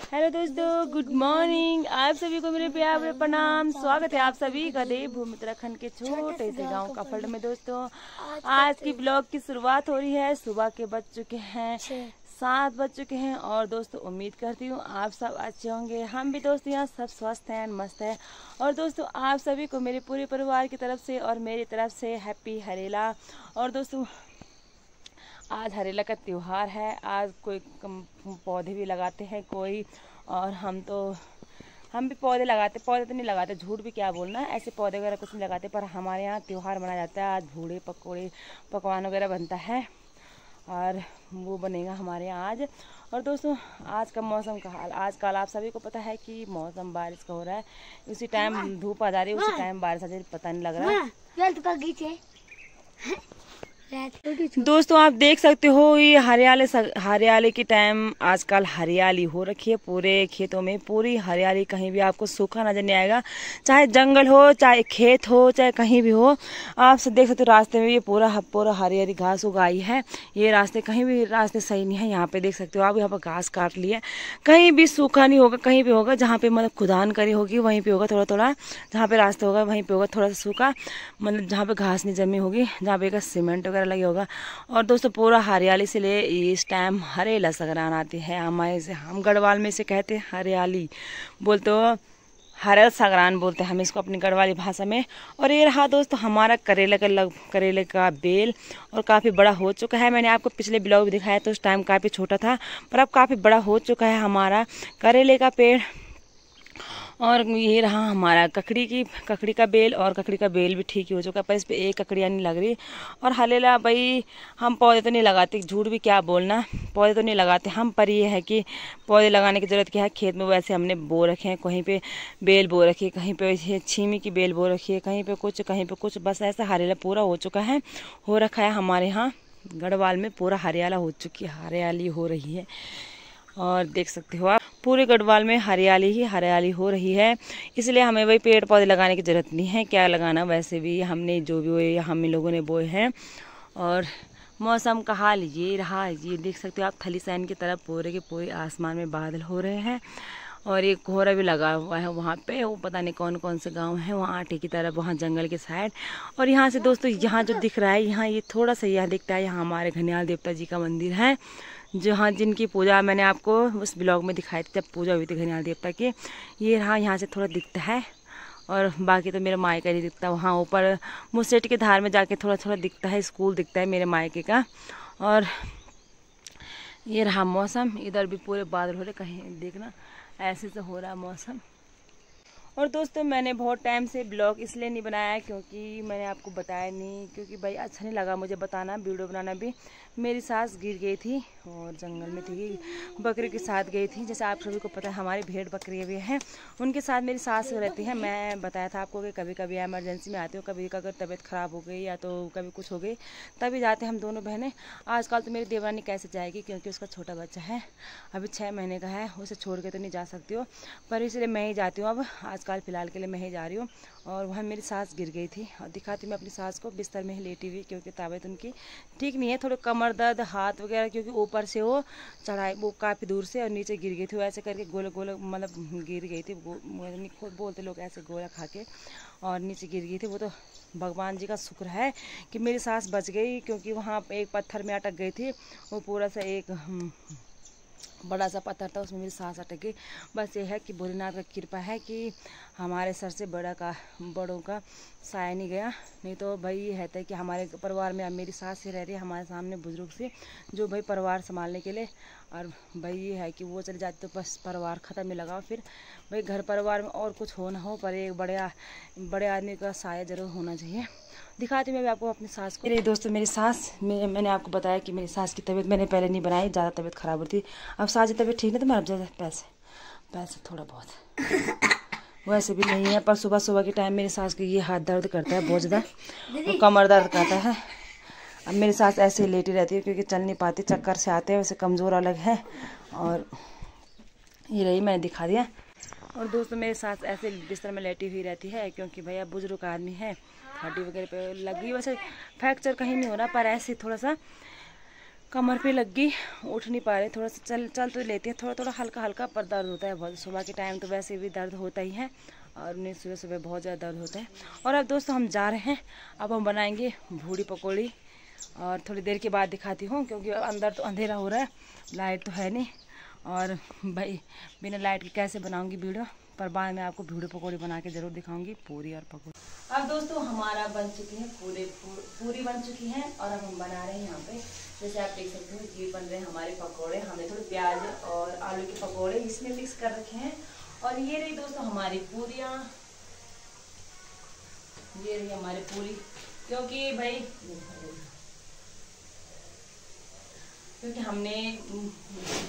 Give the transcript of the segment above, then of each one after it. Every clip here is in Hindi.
हेलो दोस्तों, गुड मॉर्निंग। आप सभी को मेरे प्यार प्रणाम। स्वागत है आप सभी का देवभूमि उत्तराखंड के छोटे से गांव काफड़ में। दोस्तों, आज की ब्लॉग की शुरुआत हो रही है। सुबह के बज चुके हैं 7 बज चुके हैं और दोस्तों उम्मीद करती हूँ आप सब अच्छे होंगे। हम भी दोस्तों यहाँ सब स्वस्थ हैं, मस्त है। और दोस्तों आप सभी को मेरे पूरे परिवार की तरफ से और मेरी तरफ से हैप्पी हरेला। और दोस्तों आज हरेला का त्योहार है। आज कोई पौधे भी लगाते हैं कोई, और हम भी पौधे लगाते। पौधे तो नहीं लगाते, झूठ भी क्या बोलना, ऐसे पौधे वगैरह कुछ नहीं लगाते। पर हमारे यहाँ त्योहार मनाया जाता है। आज भूड़े पकौड़े पकवान वगैरह बनता है और वो बनेगा हमारे यहाँ आज। और दोस्तों आज का मौसम का हाल, आजकल आप सभी को पता है कि मौसम बारिश का हो रहा है। उसी टाइम धूप आ जा रही है, उसी टाइम बारिश आ जा रही है, पता नहीं लग रहा है। दोस्तों आप देख सकते हो ये हरियाली की टाइम आजकल हरियाली हो रखी है पूरे खेतों में। पूरी हरियाली, कहीं भी आपको सूखा नजर नहीं आएगा। चाहे जंगल हो, चाहे खेत हो, चाहे कहीं भी हो, आप सब देख सकते हो रास्ते में ये पूरा हरी हरी घास उगाई है। ये रास्ते कहीं भी रास्ते सही नहीं है। यहाँ पे देख सकते हो आप, यहाँ पर घास काट लिया। कहीं भी सूखा नहीं होगा, कहीं भी होगा जहाँ पे मतलब खुदान करी होगी वहीं पे होगा थोड़ा थोड़ा। जहाँ पे रास्ता होगा वहीं पे होगा थोड़ा सा सूखा, मतलब जहाँ पे घास नहीं जमी होगी, जहाँ पे सीमेंट लगे होगा। और दोस्तों पूरा हरियाली से ले इस टाइम हरेला संक्रांत आती है। हमारे से हम गढ़वाल में से कहते हैं हरियाली, बोलते हो हरेला संक्रांत बोलते हैं हम इसको अपनी गढ़वाली भाषा में। और ये रहा दोस्तों हमारा करेले का बेल, और काफ़ी बड़ा हो चुका है। मैंने आपको पिछले ब्लॉग में दिखाया तो उस टाइम काफ़ी छोटा था, पर अब काफ़ी बड़ा हो चुका है हमारा करेले का पेड़। और ये रहा हमारा ककड़ी का बेल, और ककड़ी का बेल भी ठीक ही हो चुका है, पर इस पर एक ककड़ियाँ नहीं लग रही। और हलेला भाई हम पौधे तो नहीं लगाते, झूठ भी क्या बोलना, पौधे तो नहीं लगाते हम। पर ये है कि पौधे लगाने की ज़रूरत क्या है, खेत में वैसे हमने बो रखे हैं। कहीं पे बेल बो रखी है, कहीं पे छीमी की बेल बो रखी है, कहीं पे कुछ कहीं पे कुछ, बस ऐसा हरेला पूरा हो चुका है, हो रखा है हमारे यहाँ गढ़वाल में। पूरा हरियाली हो रही है। और देख सकते हो आप पूरे गढ़वाल में हरियाली हो रही है। इसलिए हमें वही पेड़ पौधे लगाने की जरूरत नहीं है, क्या लगाना, वैसे भी हमने जो भी बोए हम लोगों ने बोए हैं। और मौसम का हाल ये रहा, ये देख सकते हो आप थलीसैन की तरफ पूरे के पूरे आसमान में बादल हो रहे हैं। और एक कोहरा भी लगा हुआ है वहाँ पे, वो पता नहीं कौन कौन से गांव हैं, वहाँ आटे की तरफ, वहाँ जंगल के साइड। और यहाँ से दोस्तों यहाँ जो दिख रहा है, यहाँ ये थोड़ा सा यह दिखता है, यहाँ हमारे घनियाल देवता जी का मंदिर है, जहाँ जिनकी पूजा मैंने आपको उस ब्लॉग में दिखाई थी, जब पूजा हुई थी घनियाल देवता की। ये रहा, यहाँ से थोड़ा दिखता है। और बाकी तो मेरे मायका नहीं दिखता। वहाँ ऊपर मुसेट के धार में जाके थोड़ा थोड़ा दिखता है, स्कूल दिखता है मेरे मायके का। और ये रहा मौसम, इधर भी पूरे बादल हो रहे, कहीं देखना ऐसे से हो रहा मौसम। और दोस्तों मैंने बहुत टाइम से ब्लॉग इसलिए नहीं बनाया क्योंकि मैंने आपको बताया नहीं, क्योंकि भाई अच्छा नहीं लगा मुझे बताना, वीडियो बनाना भी। मेरी सास गिर गई थी और जंगल में थी, बकरी के साथ गई थी। जैसे आप सभी को पता है हमारी भेड़ बकरी भी हैं, उनके साथ मेरी सास रहती है। मैं बताया था आपको कि कभी कभी एमरजेंसी में आते हो, कभी अगर तबीयत ख़राब हो गई या तो कभी कुछ हो गई तभी जाते हैं हम दोनों बहनें। आजकल तो मेरी देवरानी कैसे जाएगी, क्योंकि उसका छोटा बच्चा है, अभी 6 महीने का है, उसे छोड़ के तो नहीं जा सकती हो, पर इसलिए मैं ही जाती हूँ। अब आजकल फ़िलहाल के लिए मैं ही जा रही हूँ। और वहाँ मेरी सास गिर गई थी, और दिखाती मैं अपनी सास को बिस्तर में ही लेटी हुई, क्योंकि तबीयत उनकी ठीक नहीं है, थोड़े कमर दर्द, हाथ वगैरह, क्योंकि ऊपर से वो चढ़ाई, वो काफ़ी दूर से और नीचे गिर गई थी। वो ऐसे करके गोले गोले मतलब गिर गई थी, खुद बोलते लोग ऐसे गोला खा के, और नीचे गिर गई थी। वो तो भगवान जी का शुक्र है कि मेरी सास बच गई, क्योंकि वहाँ एक पत्थर में अटक गई थी। वो पूरा सा एक बड़ा सा पत्थर था, उसमें मेरी सांस अटक गई। बस ये है कि भोलेनाथ का कृपा है कि हमारे सर से बड़ों का साया नहीं गया। नहीं तो भाई ये है कि हमारे परिवार में अब मेरी सास से रह रही है हमारे सामने बुजुर्ग से, जो भाई परिवार संभालने के लिए। और भाई ये है कि वो चले जाते तो बस परिवार ख़त्म ही लगा। फिर भाई घर परिवार में और कुछ हो ना हो, पर एक बड़े आदमी का साया जरूर होना चाहिए। दिखाती मैं भी आपको अपनी सास को। मेरे दोस्तों मेरी सास, मैंने आपको बताया कि मेरी सास की तबीयत मैंने पहले नहीं बनाई, ज़्यादा तबीयत ख़राब होती। अब सास की तबीयत ठीक नहीं तो मैं अब ज़्यादा पैसे थोड़ा बहुत वैसे भी नहीं है, पर सुबह के टाइम मेरी सास की ये हाथ दर्द करता है बहुत ज़्यादा, तो कमर दर्द करता है। अब मेरी सास ऐसे ही लेटी रहती है, क्योंकि चल नहीं पाती, चक्कर से आते हैं, वैसे कमज़ोर अलग है। और ये रही, मैंने दिखा दिया। और दोस्तों मेरी सास ऐसे बिस्तर में लेटी हुई रहती है, क्योंकि भैया बुजुर्ग आदमी है, हड्डी वगैरह पे लगी। वैसे फ्रैक्चर कहीं नहीं हो रहा, पर ऐसे थोड़ा सा कमर पे लग गई, उठ नहीं पा रहे, थोड़ा सा चल तो लेते हैं, थोड़ा थोड़ा हल्का हल्का पर दर्द होता है बहुत। सुबह के टाइम तो वैसे भी दर्द होता ही है और उन्हें सुबह सुबह बहुत ज़्यादा दर्द होता है। और अब दोस्तों हम जा रहे हैं, अब हम बनाएंगे भूड़ी पकौड़ी और थोड़ी देर के बाद दिखाती हूँ, क्योंकि अंदर तो अंधेरा हो रहा है, लाइट तो है नहीं और भाई बिना लाइट के कैसे बनाऊँगी वीडियो, पर बाद में आपको भूड़ी पकौड़ी बना के ज़रूर दिखाऊंगी, पूरी और पकौड़ी। अब दोस्तों हमारा बन चुकी है पूरी बन चुकी है और अब हम बना रहे हैं यहाँ पे, जैसे आप देख सकते हो ये बन रहे हैं हमारे पकौड़े। हमने थोड़े प्याज और आलू के पकौड़े इसमें मिक्स कर रखे हैं। और ये रही दोस्तों हमारी पूरियाँ, ये रही हमारी पूरी, क्योंकि भाई क्योंकि हमने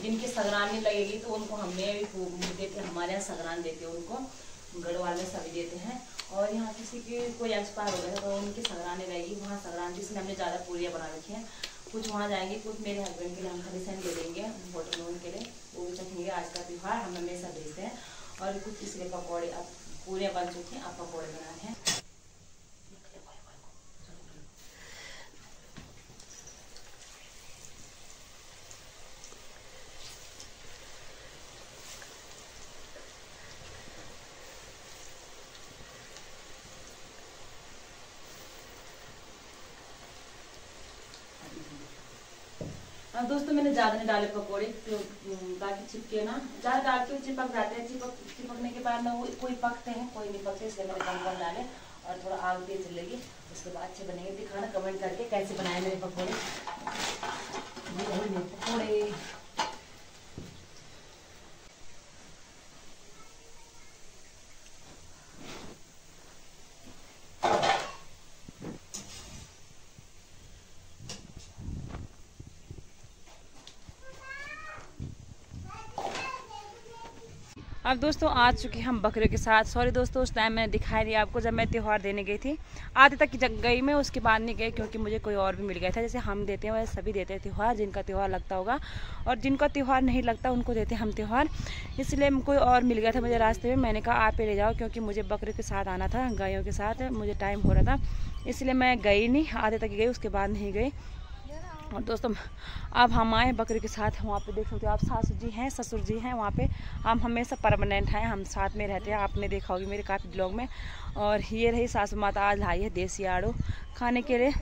जिनकी सगरानी लगेगी तो उनको हमने देते, हमारे यहाँ सगरान देते हैं उनको, गढ़वाल में सभी देते हैं। और यहाँ किसी की कोई एक्सपायर हो गया तो उनकी सगरानी रहेगी, वहाँ सगरान जिसमें हमने ज़्यादा पूरियाँ बना रखी हैं। कुछ वहाँ जाएंगे, कुछ मेरे हस्बैंड के लिए हम खाली दे देंगे होटल में, उनके लिए वो भी चखेंगे। आज का त्यौहार हम हमेशा भेजते हैं। और कुछ इसलिए पकौड़े अब पूरियाँ बन चुकी हैं, अब पकौड़े बनाए हैं। अब दोस्तों मैंने ज़्यादा नहीं डाले पकौड़े, ताकि चिपके ना, ज़्यादा डाल के चिपक जाते हैं। चिपकने के बाद ना वो कोई पकते हैं कोई नहीं पकते, इसलिए मैंने कम डाले और थोड़ा आग तेज चलेगी, उसके बाद अच्छे बनेंगे। दिखाना कमेंट करके कैसे बनाए मेरे पकौड़े। पकौड़े अब दोस्तों आ चुके हम बकरियों के साथ। सॉरी दोस्तों उस टाइम मैंने दिखाई दिया आपको, जब मैं त्यौहार देने गई थी, आधे तक गई मैं, उसके बाद नहीं गई क्योंकि मुझे कोई और भी मिल गया था। जैसे हम देते हैं वैसे सभी देते हैं त्यौहार, जिनका त्यौहार लगता होगा, और जिनका त्यौहार नहीं लगता उनको देते हैं हम त्यौहार। इसलिए कोई और मिल गया था मुझे रास्ते में, मैंने कहा आप ही ले जाओ, क्योंकि मुझे बकरियों के साथ आना था, गायों के साथ मुझे टाइम हो रहा था, इसलिए मैं गई नहीं, आधे तक गई, उसके बाद नहीं गई। और दोस्तों अब हम आए बकरी के साथ, वहाँ पे देख सकते हो आप, सासू जी हैं ससुर जी हैं वहाँ पे, हम हमेशा परमानेंट हैं, हम साथ में रहते हैं, आपने देखा होगी मेरे काफ़ी ब्लॉग में। और ये रही सासू माता आज लाई है देसी आड़ू खाने के लिए।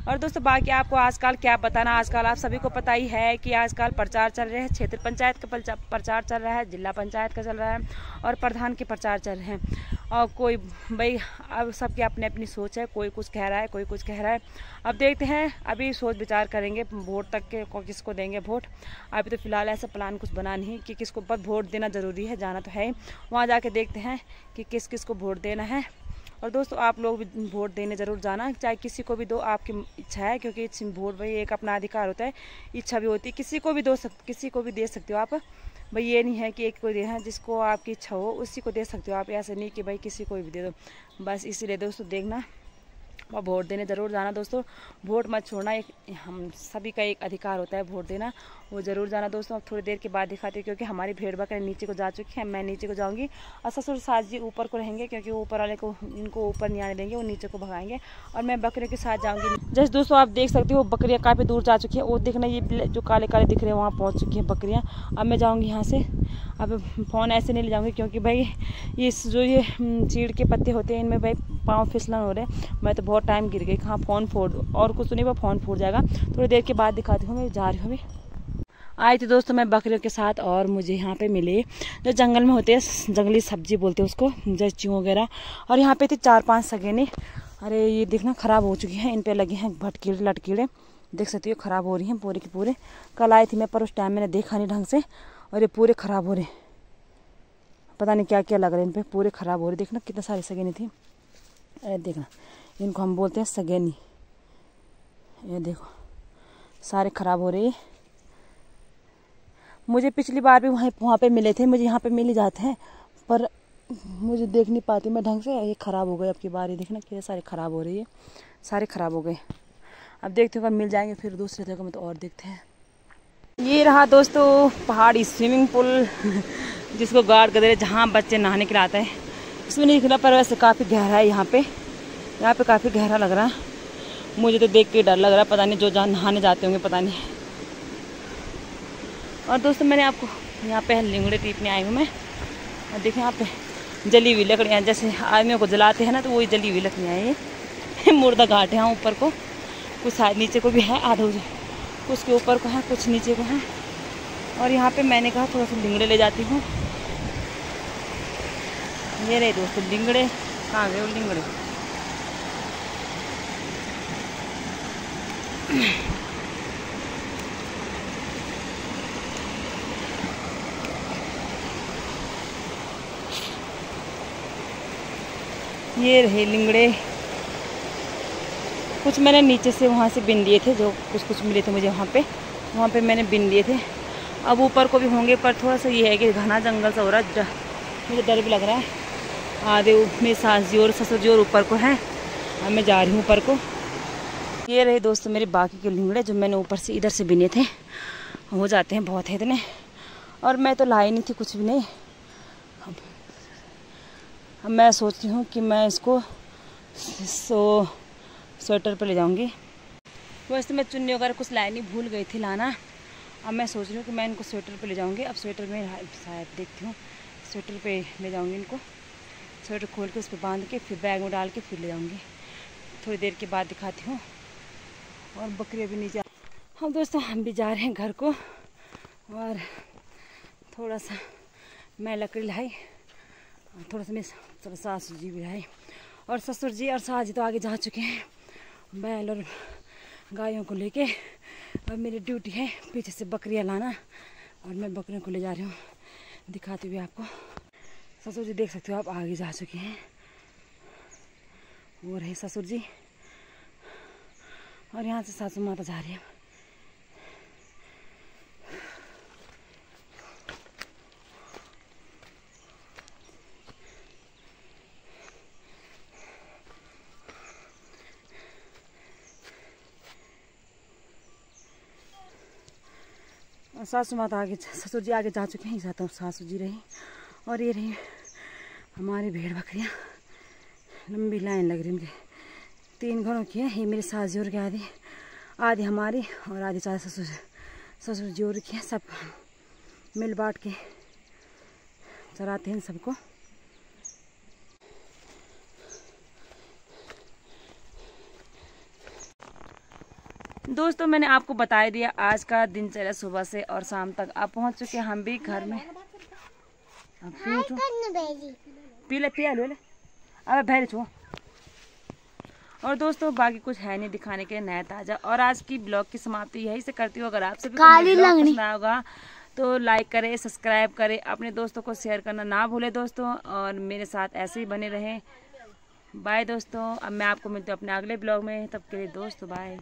और दोस्तों बाकी आपको आजकल क्या बताना, आजकल आप सभी को पता ही है कि आजकल प्रचार चल रहे हैं, क्षेत्र पंचायत का प्रचार चल रहा है, जिला पंचायत का चल रहा है और प्रधान के प्रचार चल रहे हैं। और कोई भाई अब सबके अपनी अपनी सोच है, कोई कुछ कह रहा है कोई कुछ कह रहा है। अब देखते हैं, अभी सोच विचार करेंगे वोट तक के किसको देंगे वोट। अभी तो फिलहाल ऐसा प्लान कुछ बना नहीं कि किसको पर वोट देना ज़रूरी है, जाना तो है, वहाँ जाके देखते हैं कि किस किस को वोट देना है। और दोस्तों आप लोग भी वोट देने ज़रूर जाना, चाहे किसी को भी दो, आपकी इच्छा है, क्योंकि वोट भाई एक अपना अधिकार होता है, इच्छा भी होती है, किसी को भी किसी को भी दे सकते हो आप भाई, ये नहीं है कि एक को देना है, जिसको आपकी इच्छा हो उसी को दे सकते हो आप, ऐसा नहीं कि भाई किसी को भी दे दो। बस इसीलिए दोस्तों देखना और वोट देने ज़रूर जाना दोस्तों, वोट मत छोड़ना, एक हम सभी का एक अधिकार होता है वोट देना, वो ज़रूर जाना दोस्तों। अब थोड़ी देर के बाद दिखाते हैं, क्योंकि हमारी भेड़ बकरी नीचे को जा चुकी है, मैं नीचे को जाऊंगी और ससुर सास जी ऊपर को रहेंगे, क्योंकि ऊपर वाले को इनको ऊपर नहीं आने देंगे, वो नीचे को भगाएंगे और मैं बकरियों के साथ जाऊँगी। जैसे दोस्तों आप देख सकते हो बकरियाँ काफ़ी दूर जा चुकी है, वो देखना ये जो काले काले दिख रहे हैं वहाँ पहुँच चुकी हैं बकरियाँ। अब मैं जाऊँगी यहाँ से, अब फ़ोन ऐसे नहीं ले जाऊँगी, क्योंकि भाई ये जो ये चीड़ के पत्ते होते हैं इनमें भाई पाँव फिसलन हो रहे हैं, मैं तो बहुत टाइम गिर गई, कहाँ फ़ोन फोड़ और कुछ तो नहीं, वो फ़ोन फूट जाएगा। थोड़ी देर के बाद दिखाती हूँ, मैं जा रही हूँ। अभी आई थी दोस्तों मैं बकरियों के साथ, और मुझे यहाँ पे मिले जो जंगल में होते हैं, जंगली सब्जी बोलते हैं उसको, जैसे चूँ वगैरह, और यहाँ पे थी 4-5 सगेने। अरे ये देखना ख़राब हो चुकी हैं, इन पे लगे हैं भटकीड़े लटकीड़े, देख सकती हो ख़राब हो रही हैं पूरे के पूरे। कल आई थी मैं, पर उस टाइम मैंने देखा नहीं ढंग से, और ये पूरे ख़राब हो रहे, पता नहीं क्या क्या लग रहा है इन पर, पूरे ख़राब हो रहे। देखना कितने सारी सगेनी थी, अरे देखना इनको हम बोलते हैं सगेनी, ये देखो सारे ख़राब हो रहे। मुझे पिछली बार भी वहाँ पे मिले थे, मुझे यहाँ पे मिल ही जाते हैं, पर मुझे देख नहीं पाती मैं ढंग से, ये ख़राब हो गए। अब की बार ये देखना कितने सारे ख़राब हो रही है, सारे ख़राब हो गए। अब देखते हो कब मिल जाएंगे फिर दूसरे जगह में, तो और देखते हैं। ये रहा दोस्तों पहाड़ी स्विमिंग पूल जिसको गार्ड गदरे, जहाँ बच्चे नहाने के लिए आते हैं, इसमें नहीं दिखना, पर वैसे काफ़ी गहरा है यहाँ पे काफ़ी गहरा लग रहा है। मुझे तो देख के डर लग रहा है, पता नहीं जो जहाँ नहाने जाते होंगे पता नहीं और दोस्तों मैंने आपको यहाँ पे लिंगड़े टीपने आई हूँ मैं। और देखिए यहाँ पे जली हुई लकड़ियाँ, जैसे आदमियों को जलाते हैं ना, तो वही जली हुई लकड़ियाँ हैं ये। मुर्दा घाट है यहाँ ऊपर को, कुछ शायद नीचे को भी है, आधा कुछ के ऊपर को है, कुछ नीचे को है। और यहाँ पे मैंने कहा थोड़ा सा लिंगड़े ले जाती हूँ। ये रहे दोस्तों लिंगड़े, कहाँ गए वो लिंगड़े। ये रहे लिंगड़े, कुछ मैंने नीचे से वहाँ से बिन लिए थे, जो कुछ मिले थे मुझे वहाँ पे मैंने बिन लिए थे। अब ऊपर को भी होंगे, पर थोड़ा सा ये है कि घना जंगल सा हो रहा है, मुझे डर भी लग रहा है। आधे मेरे सास जी और ससुर जी और ऊपर को हैं, अब मैं जा रही हूँ ऊपर को। ये रहे दोस्तों मेरे बाकी के लिंगड़े, जो मैंने ऊपर से इधर से बिने थे। हो जाते हैं बहुत है इतने, और मैं तो लाई नहीं थी कुछ भी नहीं। अब मैं सोचती हूँ कि मैं इसको स्वेटर पर ले जाऊँगी। वैसे मैं चुन्नी वगैरह कुछ लाई नहीं, भूल गई थी लाना। अब मैं सोच रही हूँ कि मैं इनको स्वेटर पे ले जाऊँगी। अब स्वेटर में शायद देखती हूँ, स्वेटर पे ले जाऊँगी इनको। स्वेटर खोल के उस पर बांध के फिर बैग में डाल के फिर ले जाऊँगी। थोड़ी देर के बाद दिखाती हूँ। और बकरी भी नीचे। हाँ दोस्तों हम भी जा रहे हैं घर को, और थोड़ा सा मैं लकड़ी लाई, थोड़ा सा मेरे सासू जी भी लाई, और ससुर जी और सास जी तो आगे जा चुके हैं बैल और गायों को लेके। और मेरी ड्यूटी है पीछे से बकरियां लाना, और मैं बकरियों को ले जा रही हूँ, दिखाती हुई आपको। ससुर जी देख सकते हो आप आगे जा चुके हैं, वो रहे ससुर जी, और यहाँ से सासू माता जा रही है। और सासू माता आगे, ससुर जी आगे जा चुके हैं, साथ सासू जी रही। और ये रही हमारी भेड़ बकरियाँ, लंबी लाइन लग रही मुझे। 3 घरों की है ये, मेरे सास जी और की आधी हमारी, और आधी चाहे ससुर जी और की है। सब मिल बांट के चराते हैं सबको। दोस्तों मैंने आपको बता दिया आज का दिनचर्या, सुबह से और शाम तक आप पहुंच चुके हैं। हम भी घर में पीले पिया लो, अब भैर छो। और दोस्तों बाकी कुछ है नहीं दिखाने के नया ताजा। और आज की ब्लॉग की समाप्ति यही से करती हूँ। अगर आपसे भी पसंद होगा तो लाइक करें, सब्सक्राइब करें, अपने दोस्तों को शेयर करना ना भूलें दोस्तों, और मेरे साथ ऐसे ही बने रहें। बाय दोस्तों, अब मैं आपको मिलती हूँ अपने अगले ब्लॉग में, तब के लिए दोस्तों बाय।